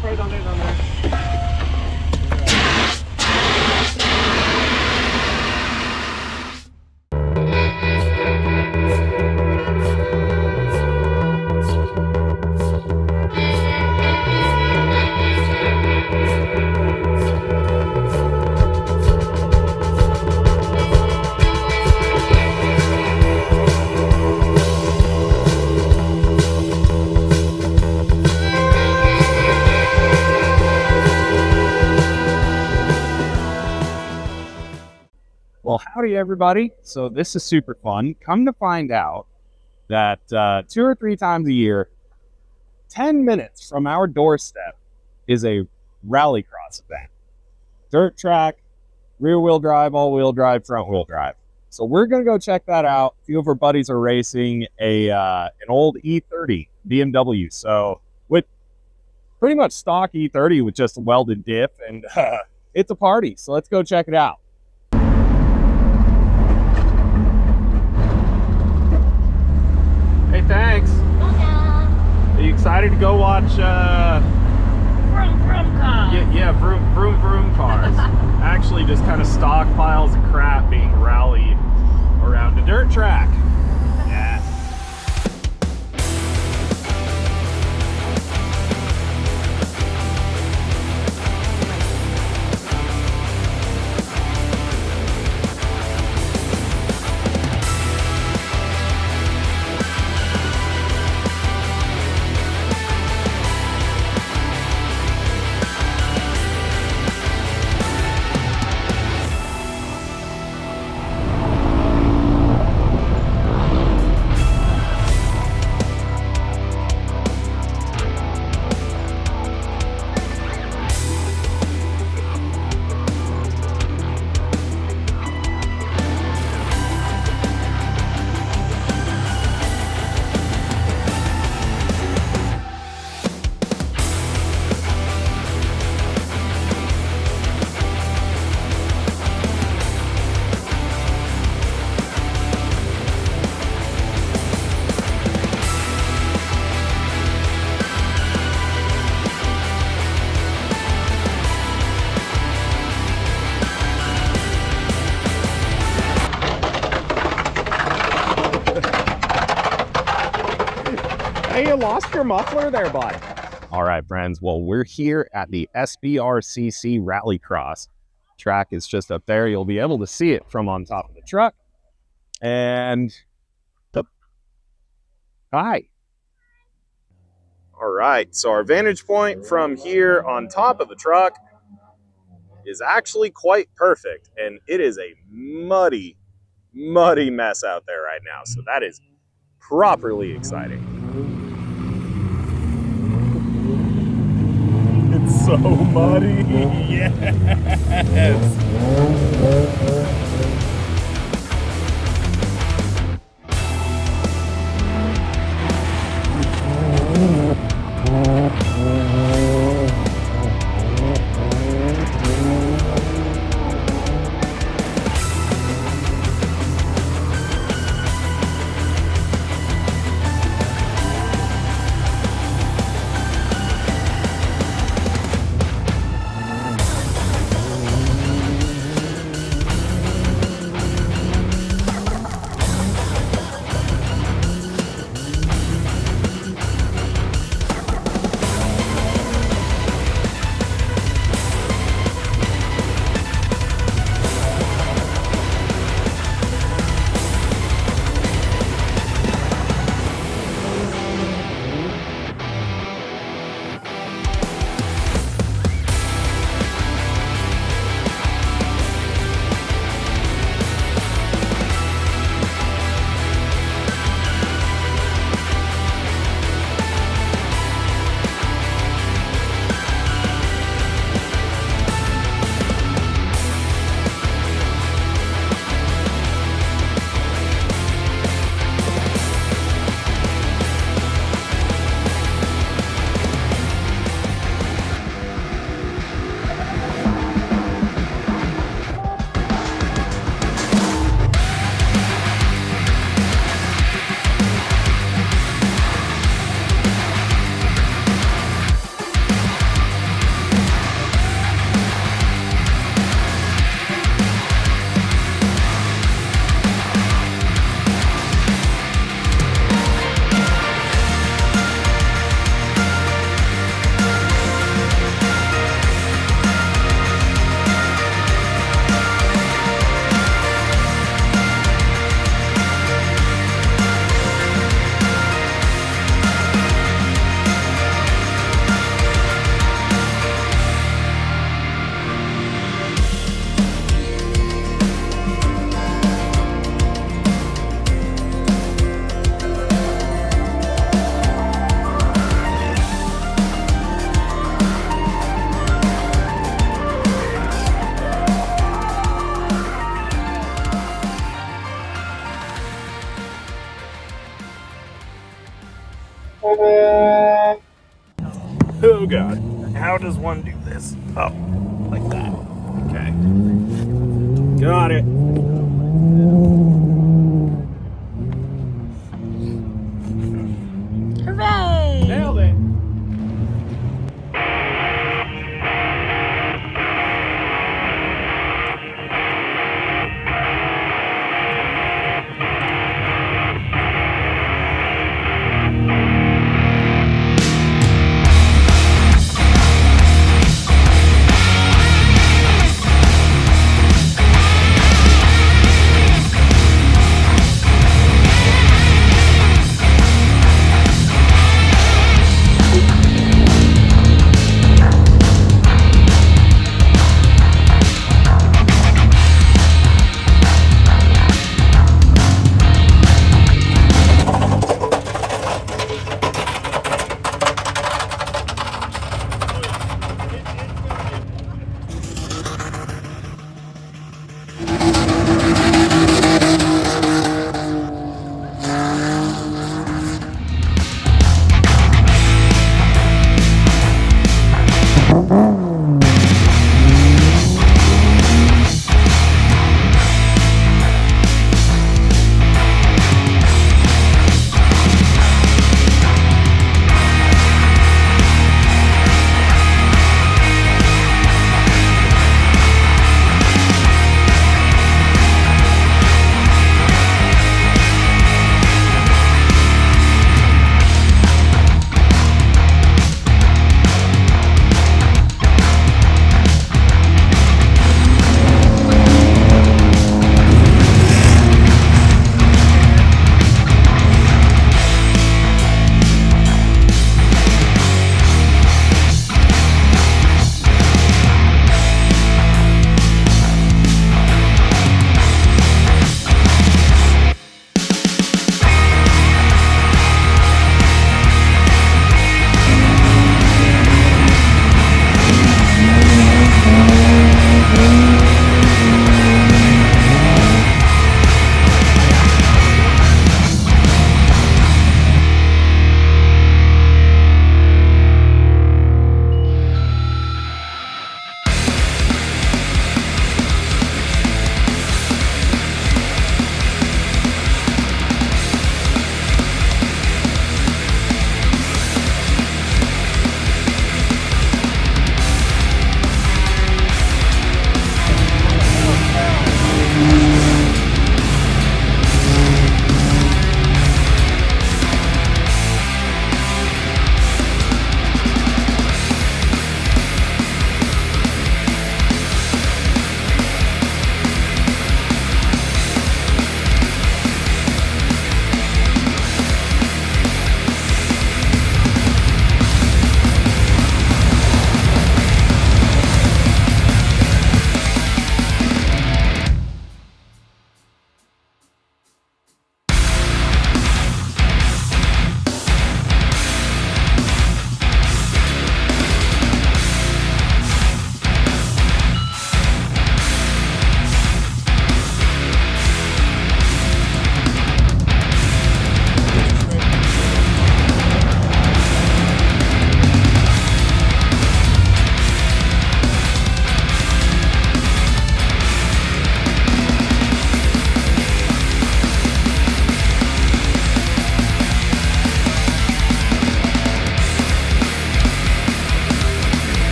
probably down there. Well, howdy everybody. So this is super fun. Come to find out that 2 or 3 times a year, 10 minutes from our doorstep is a rallycross event. Dirt track, rear wheel drive, all wheel drive, front wheel drive. So we're gonna go check that out. A few of our buddies are racing an old E30 BMW. So with pretty much stock E30 with just a welded diff, and it's a party. So let's go check it out. Hey, thanks. Are you excited to go watch Vroom vroom cars? yeah, vroom cars. Actually just kind of stockpiles of crap being rallied around a dirt track. Yeah. Hey, you lost your muffler there, bud. All right, friends. Well, we're here at the Sbrcc Rallycross. Track is just up there. You'll be able to see it from on top of the truck. And hi. All right. So our vantage point from here on top of the truck is actually quite perfect. And it is a muddy mess out there right now. So that is properly exciting. It's so muddy. Yes. God. How does one do this? Oh, like that. Okay. Got it. Hooray! Nailed it.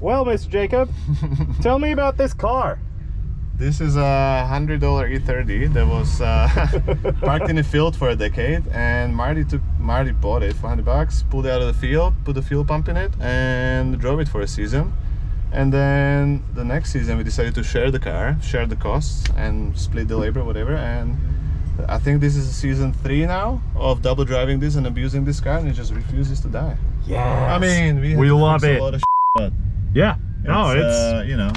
Well, Mr. Jacob, tell me about this car. This is a $100 E30 that was parked in the field for a decade, and Marty bought it for $100, pulled it out of the field, put a fuel pump in it, and drove it for a season. And then the next season we decided to share the car, share the costs, and split the labor, whatever. And I think this is season 3 now of double driving this and abusing this car, and it just refuses to die. Yeah, I mean, we love it. A lot of but yeah, no, it's you know,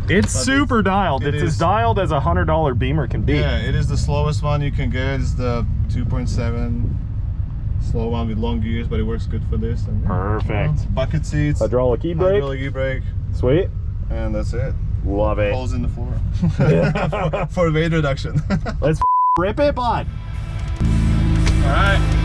it's super dialed. It's as dialed as a $100 Beamer can be. Yeah, it is the slowest one you can get. It's the 2.7 slow one with long gears, but it works good for this. And, perfect. You know, bucket seats, hydraulic e-brake, sweet, and that's it. Love it. Holes in the floor for weight reduction. Let's rip it, bud. All right.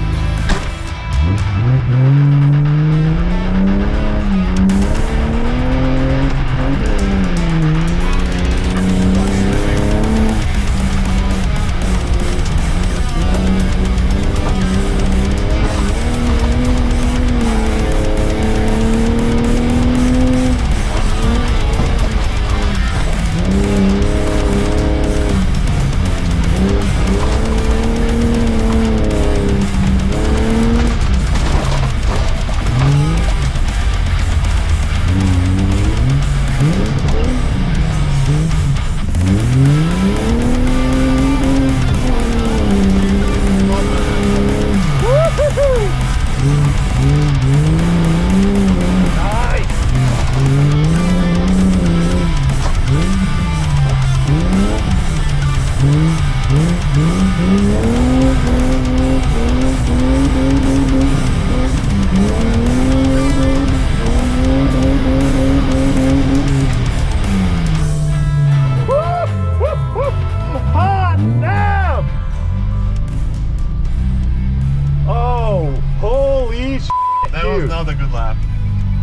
Not a good lap.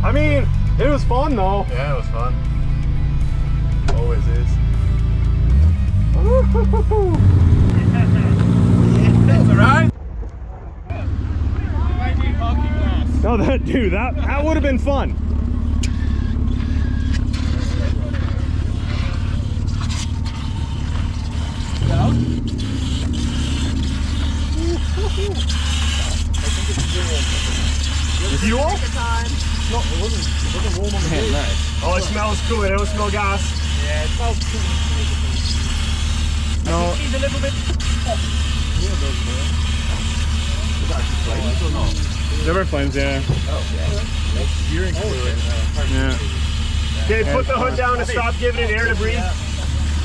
I mean, it was fun though. Yeah, it was fun. Always is. That's alright. No, that would have been fun. Fuel? No, it wasn't warm on the day. Nice. Oh, it smells cool. It don't smell gas. Yeah, it smells cool. No. It's a little bit hot. Is that flames or not? There were flames, yeah. Oh, yeah. Steering fluid. Yeah. Okay, put the hood down and stop giving it air to breathe.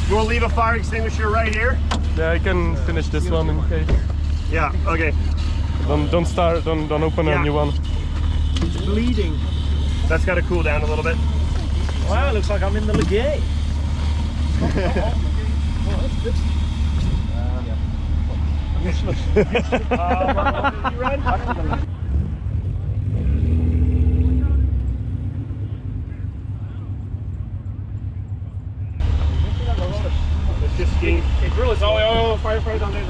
You want to leave a fire extinguisher right here? Yeah, I can finish this one in case. Yeah, okay. Don't start, don't open a new one. It's bleeding. That's got to cool down a little bit. Wow, looks like I'm in the Legay. It's just skiing. It's really fire down there.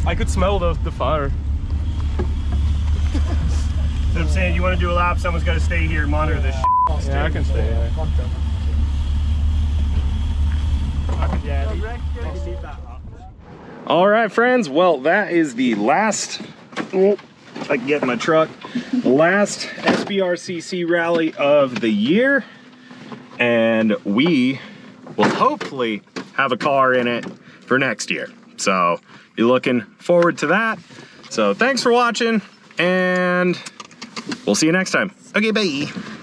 I could smell the fire. So I'm saying, you want to do a lap, someone's got to stay here and monitor this shit. Yeah, I can stay. All right, friends. Well, that is the last, I can get in my truck, the last Sbrcc rally of the year. And we will hopefully have a car in it for next year. So be looking forward to that. So thanks for watching, and we'll see you next time. Okay, bye.